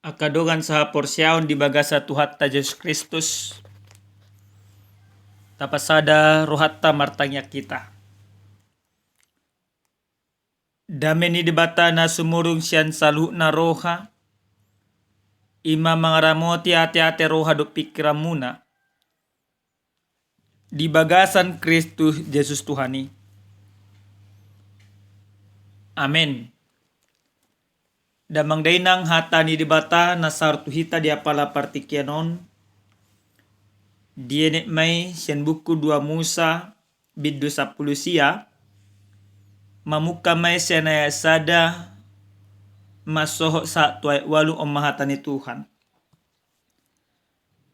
Akadogan sa porsyaon di baga sa tuhat ta Jesus Kristus. Tapasada rohatta martanya kita. Dame ni debata na sumurung siyan salu na roha. Ima mangaramoti ate-ate roha do pikiran muna. Di bagasan Kristus Jesus Tuhani. Amen. Damang dainang hata ni debata na sartuhita di apala partikianon. Dienek may siyan buku 2 Musa biddo 10 sia. Mamuka may siya na sada masoho sa tuay walong omahatan ni Tuhan.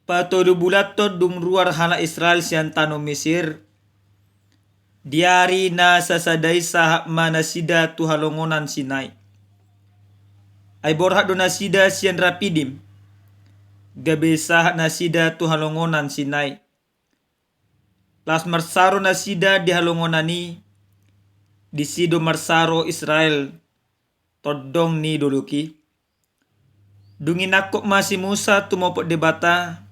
Patodo bulato dumruar hala Israel siyan tanong Mesir. Diari na sasaday sa manasida tuhalongonan Sinai. Ay borha do nasida siyan Rapidim. Gabi sa nasida tuhalongonan Sinai. Las marsaro nasida di halongonan ni disido marsaro Israel todong ni duluki. Dungin ako masih Musa tumopok debata.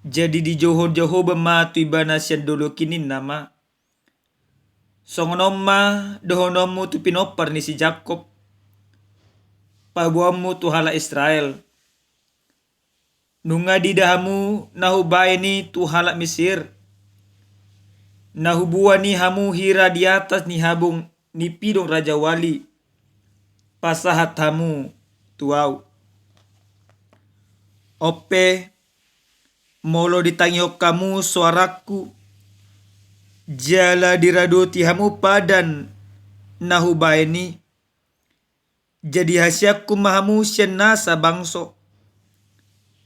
Jadi di joho-joho bema tuibana siyan duluki ni nama. Songonoma dohonomu tu pinopar ni si Jakob. Pabuamu tu hala Israel. Nunga di dahamu nahubay ni tu hala Mesir. Nahubuan ni hamu hira di atas ni habung ni pidong Raja Wali. Pasahat hamu tuau. Ope molo ditangyo kamu suaraku. Jala diradoti hamu padan nahubay ni. Jadi hasyaku mahamu siyan nasa bangso.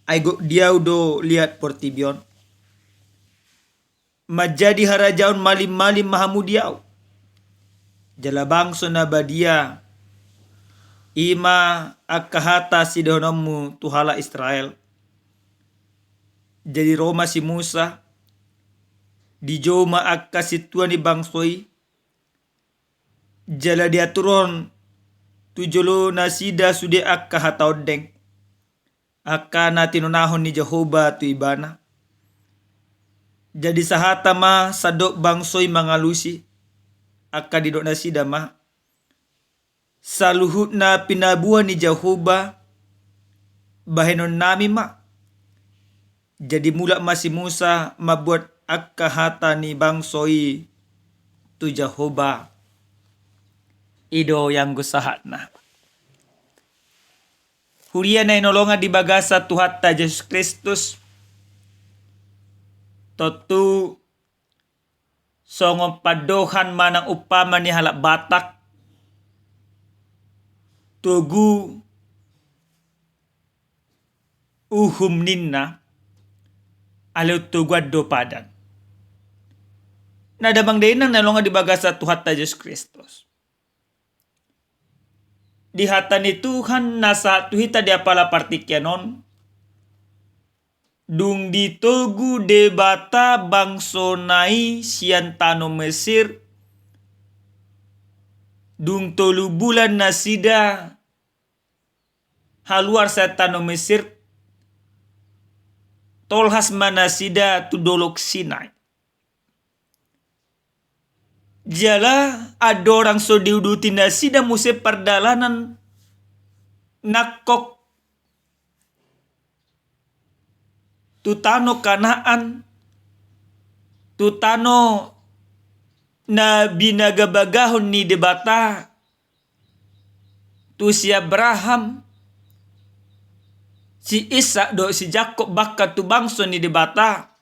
Aigo diau do lihat portibion. Majadi harajaon malim-malim mahamu diau. Jala bangso na badia. Ima akahata si donomu tuhala Israel. Jadi Roma si Musa. Di joma akka situan ni bangsoi. Jala diaturon. Tujolo nasida sude akka hataodeng. Akka na tinunahon ni Jehovah tu ibana. Jadi sahata ma sadok bangsoy mangalusi. Akka didok nasida ma. Saluhut na pinabuhan ni Jehovah. Bahenon nami ma. Jadi mula masih Musa mabuat akka hata ni bangsoy tu Jehovah. Ido yang gusahat na. Huria na inolongan di bagasa tuhat ta Jesus Kristus. Totu songong padohan manang upama ni halak batak. Tugu uhum ninna. Alaw tugad do padan. Nadamang dainang nalongan di bagasa tuhat ta Jesus Kristus. Di hata ni Tuhan nasa tuhita di apala partikyanon. Dung ditogu debata bangso nai siyan tano Mesir. Dung 3 bulan nasida haluar sa tano Mesir. Tolhas manasida tu dolok Sinai. Jala ada orang so diuduti nasida muse perdalanan nakok tutano Kanaan tutano na binagabagahon ni debata tu si Abraham si Isa do si Jakob baka tu bangso ni debata.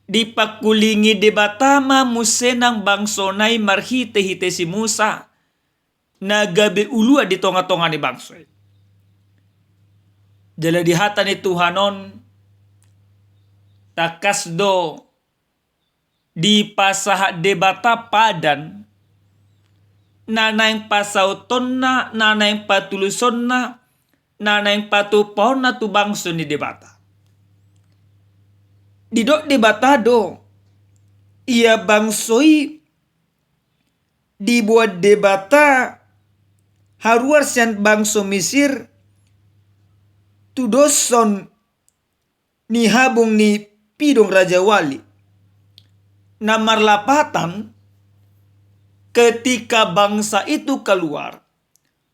Dipakulingi debata ma musenang bangso nai marhite-hite si Musa. Nagabe ulua di tonga-tonga ni bangso. Jala di hata ni Tuhanon. Takasdo. Di pasaha debata padan. Nanayang pasauton na. Nanayang patuluson na. Nanayang patupon na tu bangso ni debata. Didok debatado. Ia bangsoi dibuat debata haruar sian bangsa Mesir tu doson ni habung ni pidong Raja Wali. Namar lapatan, ketika bangsa itu keluar,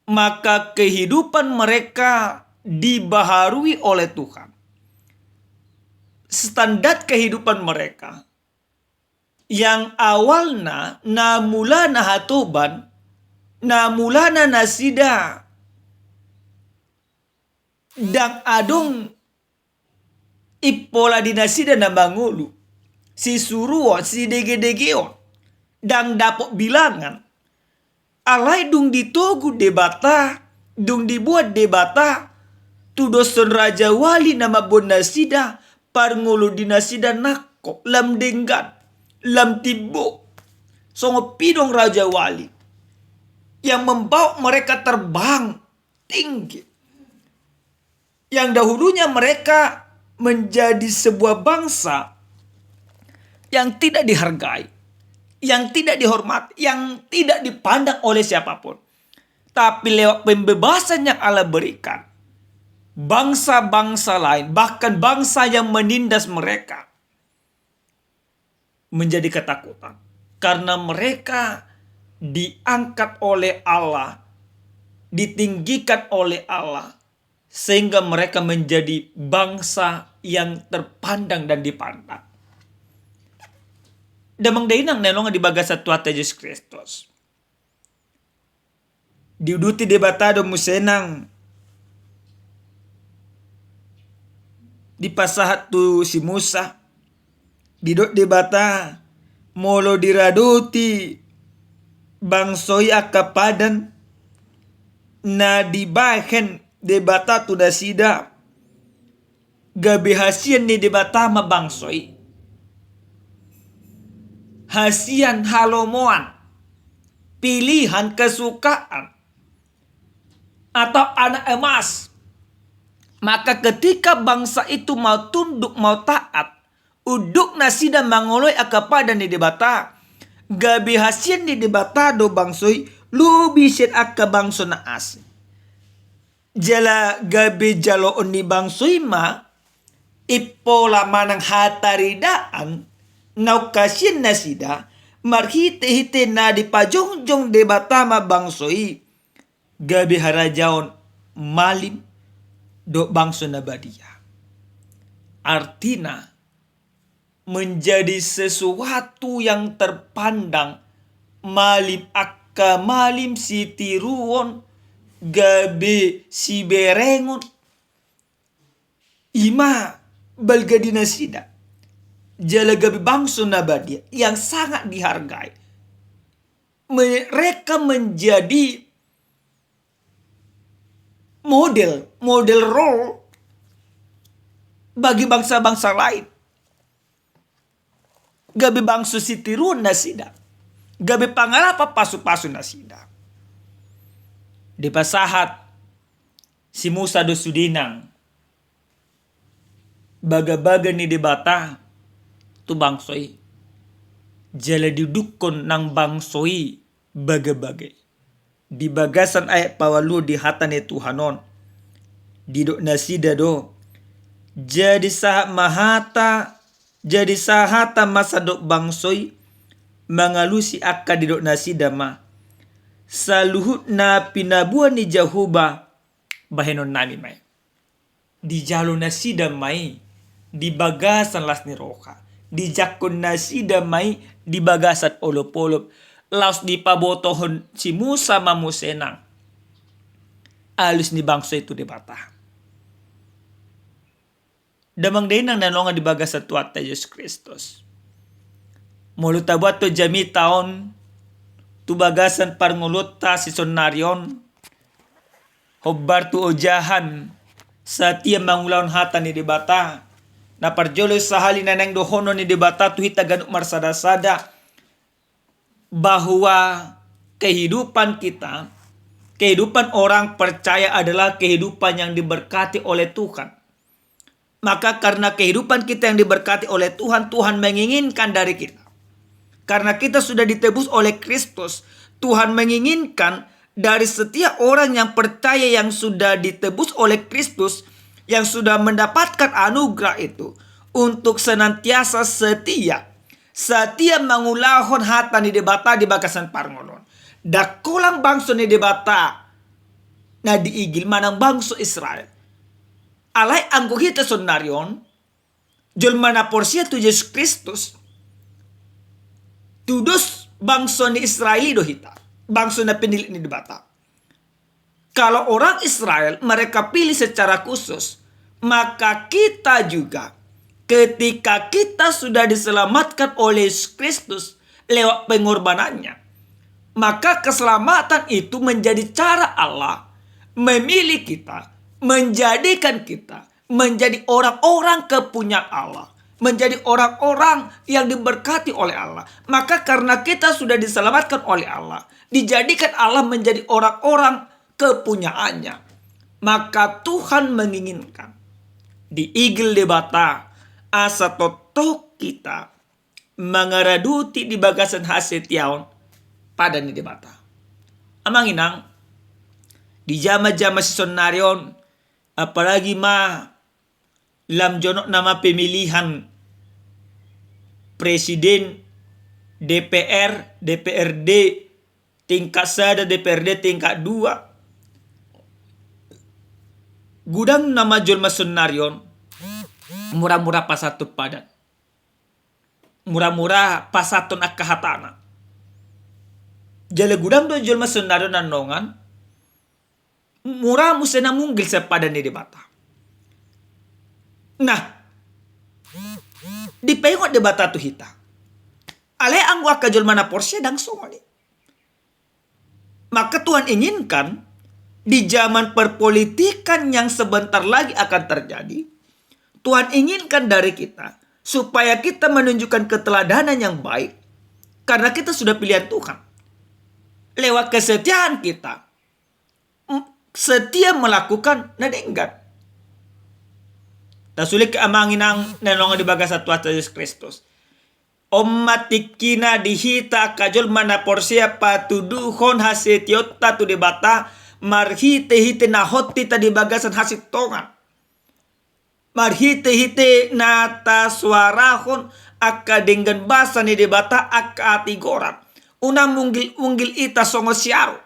maka kehidupan mereka dibaharui oleh Tuhan. Standar kehidupan mereka yang awalnya namulana hatoban, namulana nasida, dan adong ipola di nasida na bangulu, si suruo, si dege-degeo, dan dapok bilangan, alai dung ditogu debata, dung dibuat debata, tu doson Raja Wali nama bon nasida, parngulu di nasida nakko, lam denggan, lam tibo, songo pidong Raja Wali, yang membawa mereka terbang tinggi. Yang dahulunya mereka menjadi sebuah bangsa yang tidak dihargai, yang tidak dihormati, yang tidak dipandang oleh siapapun. Tapi lewat pembebasan yang Allah berikan, bangsa-bangsa lain, bahkan bangsa yang menindas mereka, menjadi ketakutan. Karena mereka diangkat oleh Allah, ditinggikan oleh Allah, sehingga mereka menjadi bangsa yang terpandang dan dipandang. Damang dainang nelonga di bagasa Tuhan Yesus Kristus. Diuduti debatado musenang. Di pasahat tu si Musa. Didot debata. Molo diraduti. Bangsoi akapadan. Na dibahen debata tu nasida. Gabi hasian ni debata mabangsoi. Hasian halomoan, pilihan kesukaan, atau anak emas. Maka ketika bangsa itu mau tunduk, mau taat, uduk nasida mangoloi akapada ni debata, gabi hasian ni debata do bangsoi, lubi sen akka bangso naas. Jala gabi jalo ni bangsoi ma, ipola manang hataridaan, naukasin nasida, marhite-hite na di pajongjong debatama bangsoi, gabi harajaon malim do bangso nabadia. Artina menjadi sesuatu yang terpandang malim akka malim si tiruon, gabi si berengon, ima balgadi nasida. Jalagabi bangsa nabadia yang sangat dihargai. Mereka menjadi model role bagi bangsa-bangsa lain. Gabi bangsa sitirun nasida. Gabi pangalapa pasu-pasu nasida. Di pasahat si Musa do sudinang. Baga-baga ni debata. Tu bangsoi jala didukon nang bangsoi baga-baga di bagasan ayat pawalu di hatane Tuhanon didok nasida do jadi sahata masa dok bangsoi mangalusi akka didok nasida ma saluhut na pinabuan ni Jahuba bahenon nami mai di jalo nasida mai di bagasan las ni roka di jakon nasida mai di bagasat olop-olop laos di pabotohon si Musa mamusenang alus ni bangso itu debata damang dainang nanonga di bagasat Tuhan Yesus Kristus mulut tabuat to jami taon tu bagasan parnguluta si sonarion hobbar tu ojahan satia mangulaon hata ni debata na parjolo sahali na nang dohono ni debata tu hita ganuk marsada-sada bahwa kehidupan kita, kehidupan orang percaya adalah kehidupan yang diberkati oleh Tuhan. Maka karena kehidupan kita yang diberkati oleh Tuhan, Tuhan menginginkan dari kita. Karena kita sudah ditebus oleh Kristus, Tuhan menginginkan dari setiap orang yang percaya yang sudah ditebus oleh Kristus, yang sudah mendapatkan anugerah itu, untuk senantiasa setia mangulahon hata ni debata di bagasan parngolon. Dakolang bangso ni debata na diigil manang bangso Israel. Alay anggo hita sonarion, jol mana porsia tu Yesus Kristus, tudos bangso ni Israeli do hita, bangso na pinili ni debata. Kalau orang Israel mereka pilih secara khusus, maka kita juga ketika kita sudah diselamatkan oleh Yesus Kristus lewat pengorbanannya, maka keselamatan itu menjadi cara Allah memilih kita, menjadikan kita menjadi orang-orang kepunyaan Allah, menjadi orang-orang yang diberkati oleh Allah. Maka karena kita sudah diselamatkan oleh Allah, dijadikan Allah menjadi orang-orang kepunyaannya, maka Tuhan menginginkan di igil debata asa totok kita mengaraduti di bagasan hasil tiaon pada ni debata. Amang inang di jama-jama si sonarion, apalagi lam jonok nama pemilihan presiden, DPR, DPRD tingkat 1, DPRD tingkat 2. Gudang nama jolma sonarion murah-murah pasatun padan, murah-murah pasatun akahatana. Jale gudang do jolma sonarion nanongan murah musena munggil sepada ni debata. Nah, di pengok debata tu hita. Ale anggo akajol mana porsi dang songoni. Maka Tuhan inginkan di zaman perpolitikan yang sebentar lagi akan terjadi, Tuhan inginkan dari kita supaya kita menunjukkan keteladanan yang baik karena kita sudah pilihan Tuhan. Lewat kesetiaan kita, setia melakukan nadenggan. Tasulik amangin ang nanonga di baga sa tuwata Yesus Kristus. Omatikina dihita kajol mana porsia patuduhon hasetiota tu debata marhite-hite na hoti ta di bagasan hasit tongan. Marhite-hite na ta suarahon akka dengan basa ni debata akka atigoran. Unang munggil ita songo siaro.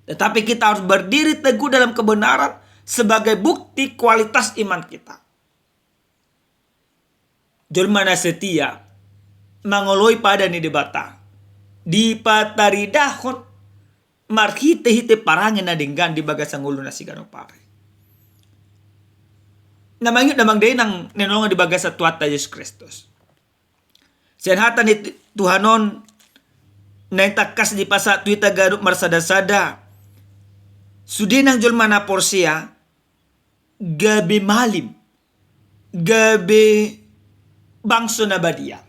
Tetapi kita harus berdiri teguh dalam kebenaran sebagai bukti kualitas iman kita. Jolmana setia mangoloi pada ni debata di pataridahon marhite-hite parangin na dinggan di bagasang ulo na sigano pare. Namangit namang day nang ninonga di bagasa tuata Yesus Kristus. Senhatan ni Tuhanon na takas di pasa tuita garuk marsada-sada. Sudi nang jol mana porsia gabe malim, gabe bangso na badia.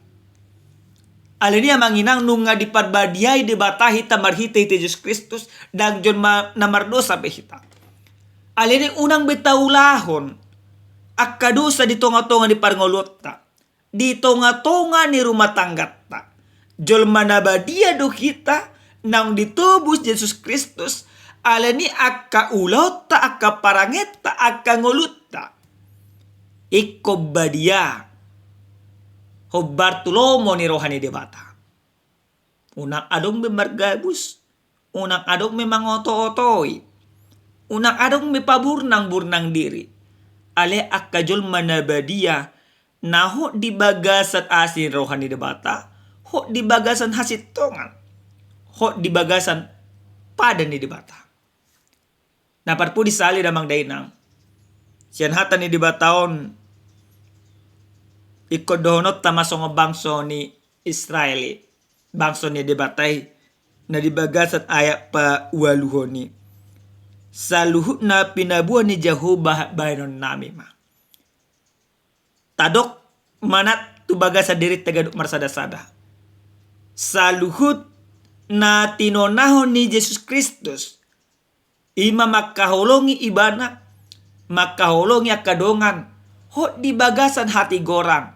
Alini amanginang nunga di parbadiay di batahi tamarhite iti Yesus Kristus dag jol namardosa behita. Alini unang betaulahon akadusa di tonga-tonga di parngolota, di tonga-tonga ni rumah tanggatta. Jol manabadia do kita nang ditubus Yesus Kristus alani akka ulota, akka parangeta, akka ngolutta. Iko badia ho Bartolomo ni rohani debata. Unang adong memargabus, unang adong memangoto-otoi, unang adong mepaburnang-burnang diri. Ale akka jol manabadia naho di bagasan asin rohani debata, ho di bagasan hasit tongan, ho di bagasan pada ni debata. Naparpu disali damang dainang. Siyan hata ni dibataon ikodonot tamasong bangso ni Israeli. Bangso ni debatay na dibagasat ayak pa waluhoni. Sa luhut na pinabuhan ni Jehovah bayanon nami ma. Tadok manat tubaga sa dirit tagaduk marsada-sada. Sa luhut na tinonahon ni Jesus Kristus, ima makahulongi ibana, makahulongi akadongan, ho di bagasan hati gorang.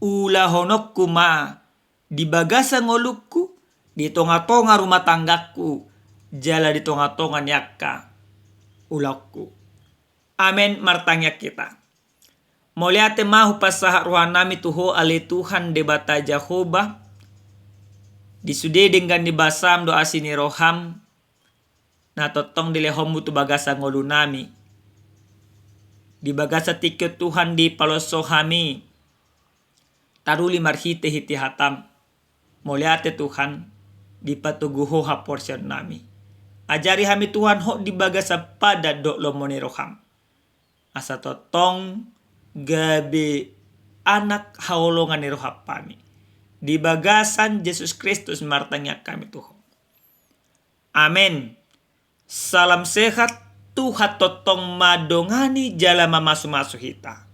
Ula honok kuma, di bagasan ngolukku, di tonga-tonga rumah tanggaku, jala di tonga-tonga yakka ulakku. Amen martanya kita. Moliate mahu pasaha rohanami tuho ale Tuhan debata Jehovah. Disude dengan dibasam doa sini roham. Na totong dilehombu tu bagasa ngolu nami. Di bagasa tikyo Tuhan di paloso hami. Taruli marhite hiti hatam. Moliate Tuhan di patuguho ha portion nami. Ajari hami Tuhan ho di bagasa pada dok lomone roham. Asa totong gabe anak haolongan ni rohapami. Di bagasan Yesus Kristus martanya kami Tuhan. Amin. Salam sehat Tuhan totong madongani jala mamasu-masu hita.